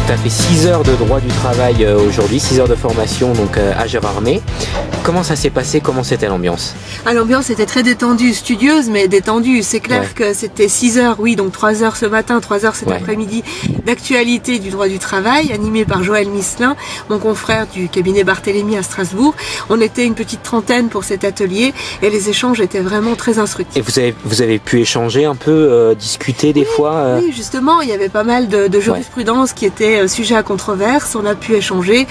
Tu as fait 6 heures de droit du travail aujourd'hui, 6 heures de formation donc à Gérardmer. Comment ça s'est passé? Comment c'était l'ambiance? L'ambiance était très détendue, studieuse mais détendue. C'est clair que c'était 6 heures, oui, donc 3 heures ce matin, 3 heures cet après-midi d'actualité du droit du travail, animé par Joël Misselin, mon confrère du cabinet Barthélemy à Strasbourg. On était une petite trentaine pour cet atelier et les échanges étaient vraiment très instructifs. Et vous avez pu échanger un peu, discuter des fois Oui, justement, il y avait pas mal de jurisprudence qui était sujet à controverse. On a pu échanger,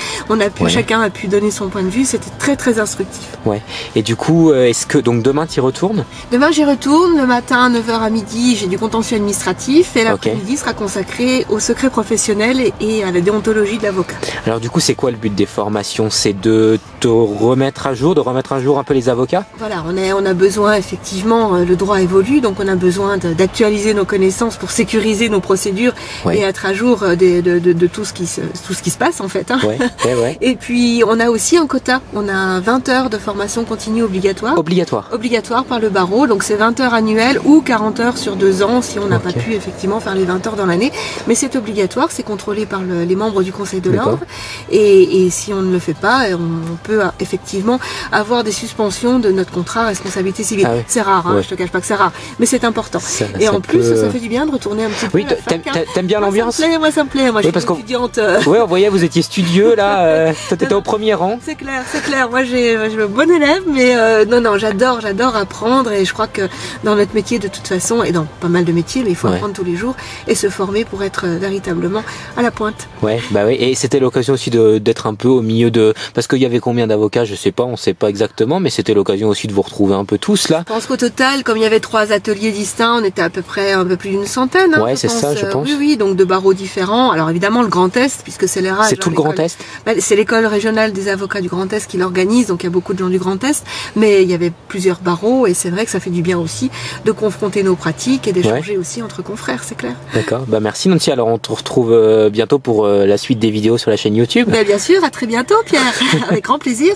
chacun a pu donner son point de vue. C'était très très instructif. Ouais. Et du coup, est-ce que donc demain tu y retournes? Demain j'y retourne, le matin 9h à midi j'ai du contentieux administratif et l'après-midi sera consacré au secret professionnel et à la déontologie de l'avocat. Alors du coup c'est quoi le but des formations? C'est de te remettre à jour, un peu les avocats? Voilà, on a besoin effectivement, le droit évolue, donc on a besoin d'actualiser nos connaissances pour sécuriser nos procédures et être à jour de tout ce qui se passe en fait. Hein. Et puis on a aussi un quota, on a 20 heures de formation continue obligatoire. Obligatoire par le barreau, donc c'est 20 heures annuelles ou 40 heures sur 2 ans si on n'a pas pu effectivement faire les 20 heures dans l'année. Mais c'est obligatoire, c'est contrôlé par les membres du Conseil de l'Ordre. Et si on ne le fait pas, on peut effectivement avoir des suspensions de notre contrat à responsabilité civile. C'est rare, hein, je te cache pas que c'est rare, mais c'est important. Et en plus, ça fait du bien de retourner un petit peu. Oui, t'aimes bien l'ambiance? Moi ça me plaît, moi je suis étudiante. Oui, on voyait, vous étiez studieux là, toi t'étais au premier rang. C'est clair. Moi j'ai le bon élève, mais non, j'adore apprendre et je crois que dans notre métier de toute façon, et dans pas mal de métiers, mais il faut apprendre tous les jours et se former pour être véritablement à la pointe. Ouais, bah oui, et c'était l'occasion aussi d'être un peu au milieu parce qu'il y avait combien d'avocats, je sais pas, on sait pas exactement, mais c'était l'occasion aussi de vous retrouver un peu tous là. Je pense qu'au total, comme il y avait 3 ateliers distincts, on était à peu près un peu plus d'une centaine. Ouais, c'est ça, je pense. Oui, donc de barreaux différents. Alors évidemment, le Grand Est, puisque c'est l'ERA. C'est tout le Grand Est? C'est l'école régionale des avocats du Grand Est qui l'organise, donc il y a beaucoup de gens du Grand Est, mais il y avait plusieurs barreaux et c'est vrai que ça fait du bien aussi de confronter nos pratiques et d'échanger aussi entre confrères, c'est clair. D'accord, bah merci Nancy, alors on te retrouve bientôt pour la suite des vidéos sur la chaîne YouTube. Bien sûr, à très bientôt Pierre, avec grand plaisir.